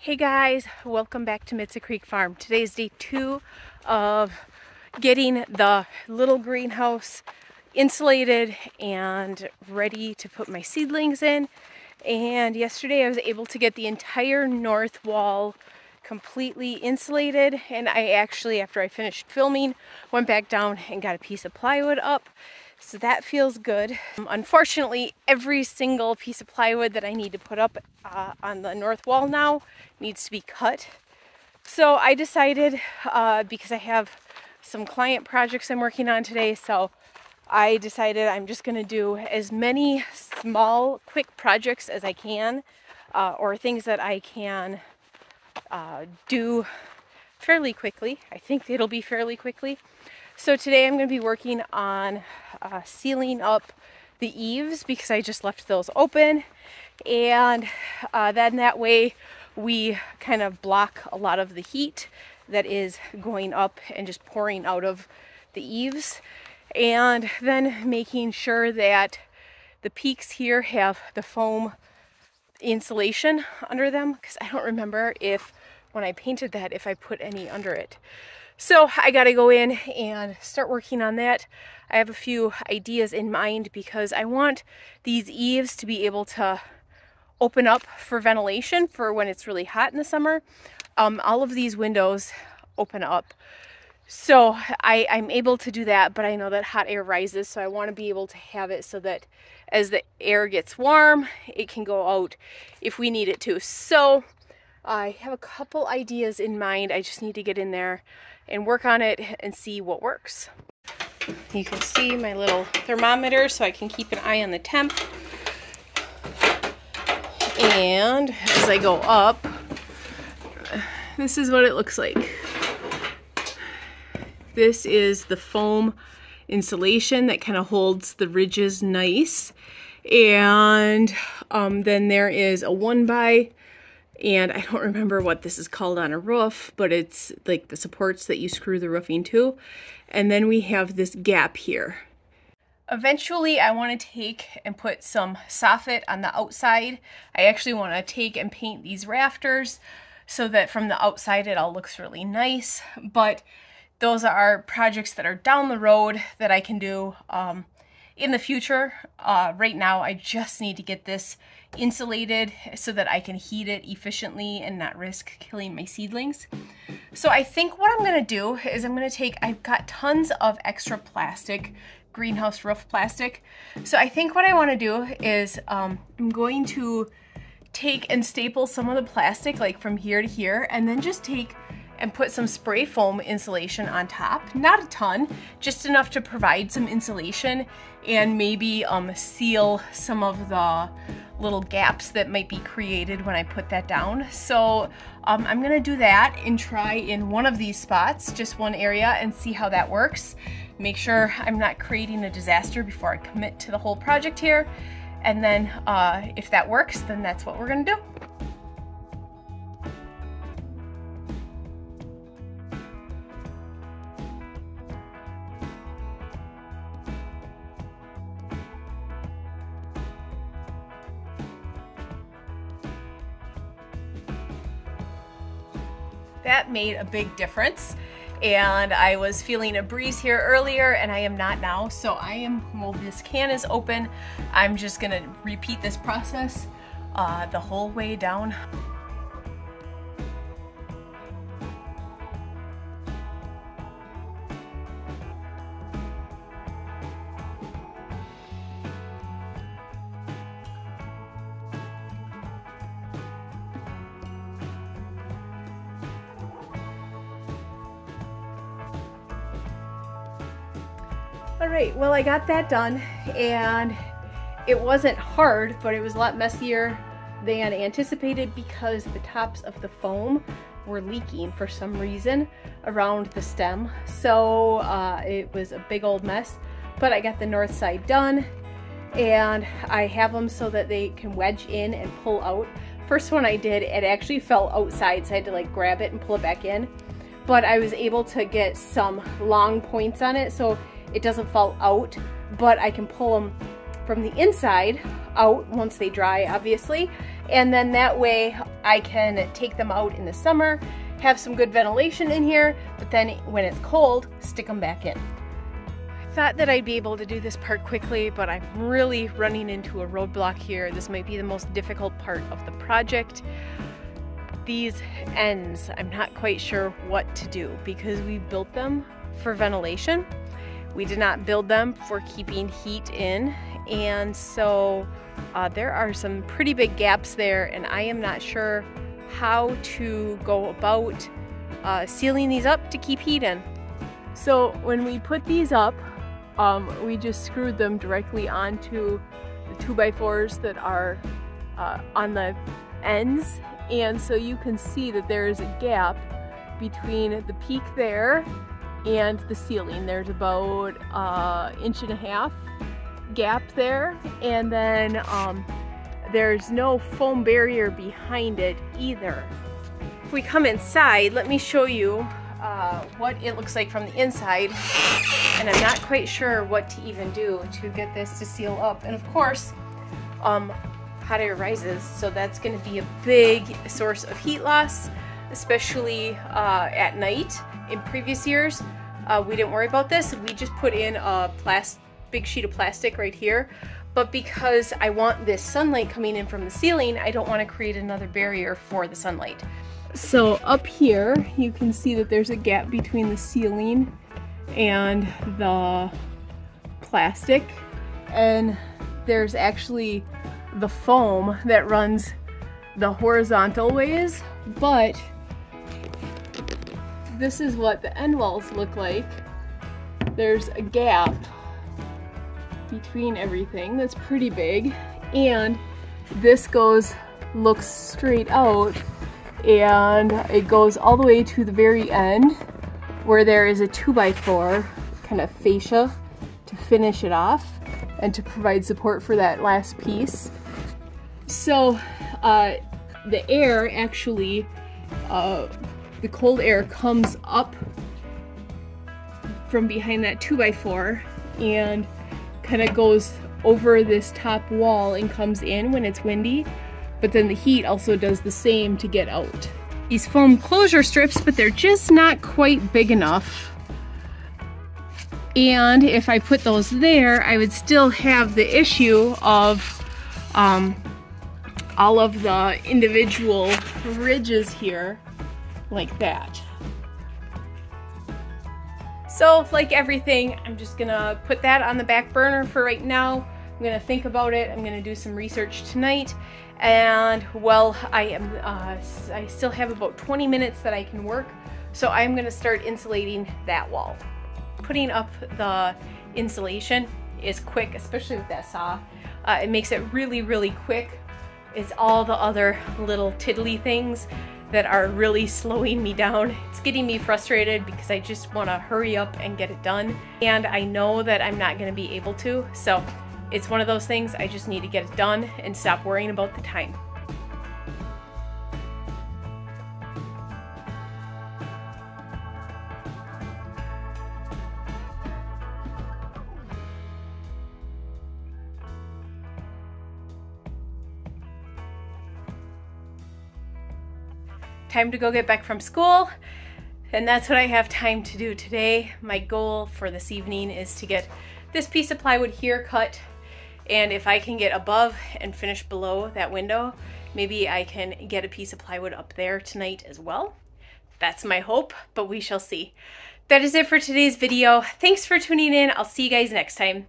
Hey guys, welcome back to Mitza Creek Farm. Today is day 2 of getting the little greenhouse insulated and ready to put my seedlings in. And yesterday I was able to get the entire north wall completely insulated, and I actually, after I finished filming, went back down and got a piece of plywood up. So that feels good. Unfortunately, every single piece of plywood that I need to put up on the north wall now needs to be cut. So I decided, because I have some client projects I'm working on today, so I decided I'm just going to do as many small, quick projects as I can, or things that I can do fairly quickly. I think it'll be fairly quickly. So today I'm going to be working on sealing up the eaves because I just left those open, and then that way we kind of block a lot of the heat that is going up and just pouring out of the eaves, and then making sure that the peaks here have the foam insulation under them, because I don't remember if when I painted that if I put any under it. So I got to go in and start working on that. I have a few ideas in mind because I want these eaves to be able to open up for ventilation for when it's really hot in the summer. All of these windows open up, so I'm able to do that, but I know that hot air rises, so I want to be able to have it so that as the air gets warm, it can go out if we need it to. So I have a couple ideas in mind. I just need to get in there and work on it and see what works. You can see my little thermometer so I can keep an eye on the temp. And as I go up, this is what it looks like. This is the foam insulation that kind of holds the ridges nice. And then there is a 1x, and I don't remember what this is called on a roof, but it's like the supports that you screw the roofing to. And then we have this gap here. Eventually I want to take and put some soffit on the outside. I actually want to take and paint these rafters so that from the outside it all looks really nice. But those are projects that are down the road that I can do in the future. Right now I just need to get this insulated so that I can heat it efficiently and not risk killing my seedlings. So I think what I'm going to do is I've got tons of extra plastic, greenhouse roof plastic. So I think what I want to do is I'm going to take and staple some of the plastic like from here to here, and then just take and put some spray foam insulation on top. Not a ton, just enough to provide some insulation and maybe seal some of the little gaps that might be created when I put that down. So I'm gonna do that and try in one of these spots, just one area, and see how that works. Make sure I'm not creating a disaster before I commit to the whole project here. And then if that works, then that's what we're gonna do. That made a big difference, and I was feeling a breeze here earlier and I am not now. So while this can is open, I'm just gonna repeat this process the whole way down. All right, well, I got that done, and it wasn't hard, but it was a lot messier than anticipated because the tops of the foam were leaking for some reason around the stem. So it was a big old mess, but I got the north side done, and I have them so that they can wedge in and pull out. First one I did, it actually fell outside, so I had to like grab it and pull it back in, but I was able to get some long points on it so it doesn't fall out, but I can pull them from the inside out once they dry, obviously, and then that way I can take them out in the summer, have some good ventilation in here, but then when it's cold, stick them back in. I thought that I'd be able to do this part quickly, but I'm really running into a roadblock here. This might be the most difficult part of the project. These ends, I'm not quite sure what to do because we built them for ventilation. We did not build them for keeping heat in, and so there are some pretty big gaps there, and I am not sure how to go about sealing these up to keep heat in. So when we put these up, we just screwed them directly onto the 2x4s that are on the ends, and so you can see that there is a gap between the peak there and the ceiling. There's about 1.5 inch gap there, and then there's no foam barrier behind it either. If we come inside, let me show you what it looks like from the inside, and I'm not quite sure what to even do to get this to seal up. And of course, hot air rises, so that's going to be a big source of heat loss, especially at night. In previous years, we didn't worry about this. We just put in a big sheet of plastic right here, but because I want this sunlight coming in from the ceiling, I don't want to create another barrier for the sunlight. So up here, you can see that there's a gap between the ceiling and the plastic, and there's actually the foam that runs the horizontal ways, but this is what the end walls look like. There's a gap between everything that's pretty big, and this looks straight out, and it goes all the way to the very end where there is a 2x4 kind of fascia to finish it off and to provide support for that last piece. So the air actually, the cold air comes up from behind that 2x4 and kind of goes over this top wall and comes in when it's windy, but then the heat also does the same to get out. These foam closure strips, but they're just not quite big enough. And if I put those there, I would still have the issue of all of the individual ridges here, like that. So like everything, I'm just gonna put that on the back burner for right now. I'm gonna think about it. I'm gonna do some research tonight, and well, I still have about 20 minutes that I can work, so I'm gonna start insulating that wall. Putting up the insulation is quick, especially with that saw. It makes it really, really quick. It's all the other little tiddly things that are really slowing me down. It's getting me frustrated because I just want to hurry up and get it done, and I know that I'm not going to be able to, so it's one of those things. I just need to get it done and stop worrying about the time. Time to go get back from school, and that's what I have time to do today. My goal for this evening is to get this piece of plywood here cut, and if I can get above and finish below that window, maybe I can get a piece of plywood up there tonight as well. That's my hope, but we shall see. That is it for today's video. Thanks for tuning in. I'll see you guys next time.